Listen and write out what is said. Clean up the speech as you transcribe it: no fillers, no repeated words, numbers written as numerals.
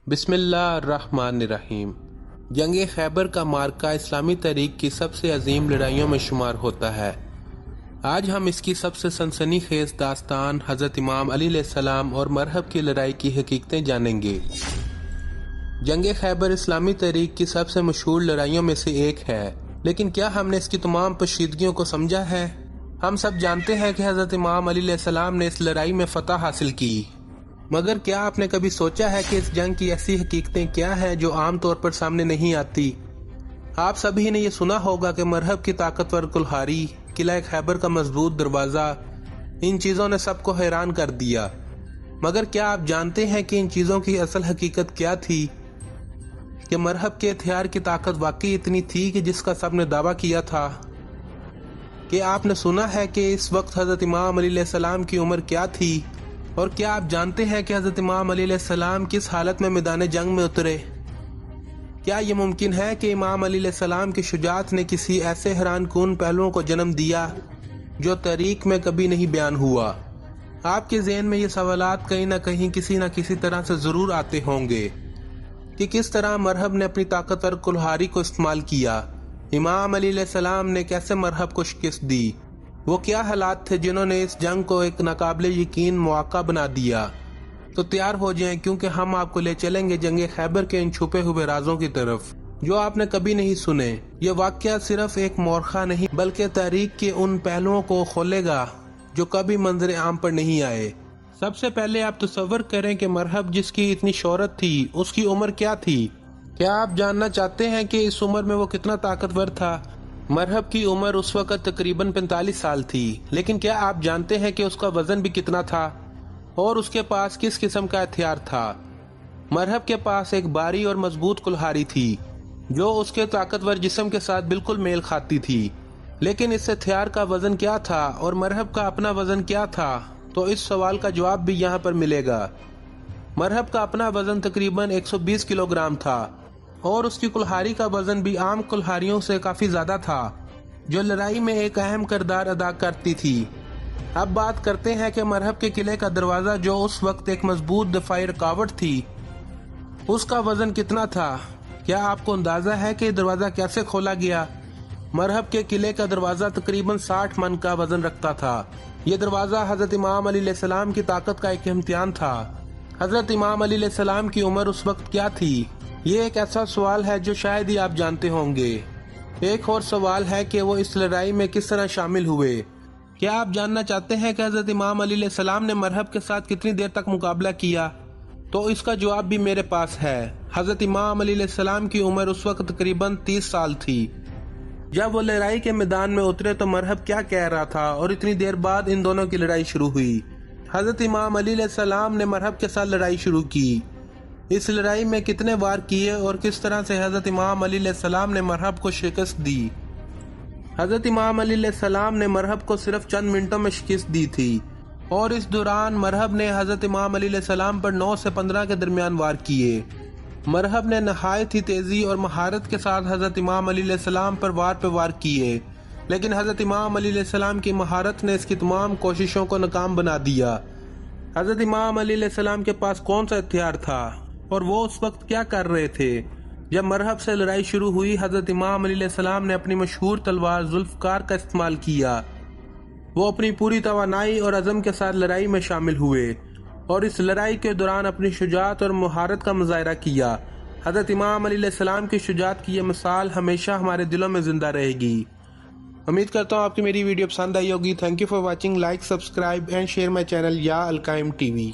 بسم اللہ الرحمن الرحیم۔ جنگ خیبر کا معرکہ اسلامی تاریخ کی سب سے عظیم لڑائیوں میں شمار ہوتا ہے۔ آج ہم اس کی سب سے سنسنی خیز داستان حضرت امام علی علیہ السلام اور مرہب کی لڑائی کی حقیقتیں جانیں گے۔ جنگ خیبر اسلامی تاریخ کی سب سے مشہور لڑائیوں میں سے ایک ہے، لیکن کیا ہم نے اس کی تمام پیچیدگیوں کو سمجھا ہے؟ ہم سب جانتے ہیں کہ حضرت امام علی علیہ السلام نے اس لڑائی میں فتح حاصل کی، مگر کیا آپ نے کبھی سوچا ہے کہ اس جنگ کی ایسی حقیقتیں کیا ہیں جو عام طور پر سامنے نہیں آتی؟ آپ سبھی نے یہ سنا ہوگا کہ مرہب کی طاقتور کلہاڑی، قلعہ خیبر کا مضبوط دروازہ، ان چیزوں نے سب کو حیران کر دیا، مگر کیا آپ جانتے ہیں کہ ان چیزوں کی اصل حقیقت کیا تھی؟ کہ مرہب کے ہتھیار کی طاقت واقعی اتنی تھی کہ جس کا سب نے دعویٰ کیا تھا؟ کہ آپ نے سنا ہے کہ اس وقت حضرت امام علی علیہ السلام کی عمر کیا تھی؟ اور کیا آپ جانتے ہیں کہ حضرت امام علی علیہ السلام کس حالت میں میدان جنگ میں اترے؟ کیا یہ ممکن ہے کہ امام علی علیہ السلام کی شجاعت نے کسی ایسے حیران کن پہلوؤں کو جنم دیا جو تاریخ میں کبھی نہیں بیان ہوا؟ آپ کے ذہن میں یہ سوالات کہیں نہ کسی طرح سے ضرور آتے ہوں گے کہ کس طرح مرہب نے اپنی طاقتور کلہاڑی کو استعمال کیا؟ امام علی علیہ السلام نے کیسے مرہب کو شکست دی؟ وہ کیا حالات تھے جنہوں نے اس جنگ کو ایک ناقابل یقین مواقع بنا دیا؟ تو تیار ہو جائیں، کیونکہ ہم آپ کو لے چلیں گے جنگ خیبر کے ان چھپے ہوئے رازوں کی طرف جو آپ نے کبھی نہیں سنے۔ یہ واقعہ صرف ایک مورخہ نہیں بلکہ تاریخ کے ان پہلوؤں کو کھولے گا جو کبھی منظر عام پر نہیں آئے۔ سب سے پہلے آپ تصور کریں کہ مرہب جس کی اتنی شہرت تھی، اس کی عمر کیا تھی؟ کیا آپ جاننا چاہتے ہیں کہ اس عمر میں وہ کتنا طاقتور تھا؟ مرہب کی عمر اس وقت تقریباً 45 سال تھی، لیکن کیا آپ جانتے ہیں کہ اس کا وزن بھی کتنا تھا اور اس کے پاس کس قسم کا ہتھیار تھا؟ مرہب کے پاس ایک بھاری اور مضبوط کلہاڑی تھی جو اس کے طاقتور جسم کے ساتھ بالکل میل کھاتی تھی، لیکن اس ہتھیار کا وزن کیا تھا اور مرہب کا اپنا وزن کیا تھا؟ تو اس سوال کا جواب بھی یہاں پر ملے گا۔ مرہب کا اپنا وزن تقریباً 120 کلو گرام تھا اور اس کی کلہاڑی کا وزن بھی عام کلہاڑیوں سے کافی زیادہ تھا، جو لڑائی میں ایک اہم کردار ادا کرتی تھی۔ اب بات کرتے ہیں کہ مرہب کے قلعے کا دروازہ جو اس وقت ایک مضبوط دفاعی رکاوٹ تھی، اس کا وزن کتنا تھا؟ کیا آپ کو اندازہ ہے کہ دروازہ کیسے کھولا گیا؟ مرہب کے قلعے کا دروازہ تقریباً 60 من کا وزن رکھتا تھا۔ یہ دروازہ حضرت امام علی علیہ السلام کی طاقت کا ایک امتحان تھا۔ حضرت امام علی علیہ السلام کی عمر اس وقت کیا تھی؟ یہ ایک ایسا سوال ہے جو شاید ہی آپ جانتے ہوں گے۔ ایک اور سوال ہے کہ وہ اس لڑائی میں کس طرح شامل ہوئے۔ کیا آپ جاننا چاہتے ہیں کہ حضرت امام علی علیہ السلام نے مرہب کے ساتھ کتنی دیر تک مقابلہ کیا؟ تو اس کا جواب بھی میرے پاس ہے۔ حضرت امام علی علیہ السلام کی عمر اس وقت تقریباً 30 سال تھی۔ جب وہ لڑائی کے میدان میں اترے تو مرہب کیا کہہ رہا تھا اور اتنی دیر بعد ان دونوں کی لڑائی شروع ہوئی۔ حضرت امام علی علیہ السلام نے مرہب کے ساتھ لڑائی شروع کی۔ اس لڑائی میں کتنے وار کیے اور کس طرح سے حضرت امام علی علیہ السلام نے مرہب کو شکست دی؟ حضرت امام علی علیہ السلام نے مرہب کو صرف چند منٹوں میں شکست دی تھی، اور اس دوران مرہب نے حضرت امام علی علیہ السلام پر 9 سے 15 کے درمیان وار کیے۔ مرہب نے نہایت ہی تیزی اور مہارت کے ساتھ حضرت امام علی علیہ السلام پر وار پہ وار کیے، لیکن حضرت امام علی علیہ السلام کی مہارت نے اس کی تمام کوششوں کو ناکام بنا دیا۔ حضرت امام علی علیہ السلام کے پاس کون سا ہتھیار تھا اور وہ اس وقت کیا کر رہے تھے؟ جب مرہب سے لڑائی شروع ہوئی، حضرت امام علی علیہ السلام نے اپنی مشہور تلوار ذوالفقار کا استعمال کیا۔ وہ اپنی پوری توانائی اور عزم کے ساتھ لڑائی میں شامل ہوئے اور اس لڑائی کے دوران اپنی شجاعت اور مہارت کا مظاہرہ کیا۔ حضرت امام علی علیہ السلام کی شجاعت کی یہ مثال ہمیشہ ہمارے دلوں میں زندہ رہے گی۔ امید کرتا ہوں آپ کی میری ویڈیو پسند آئی ہوگی۔ Thank you for watching. Like, subscribe and share my channel یا القائم ٹی وی۔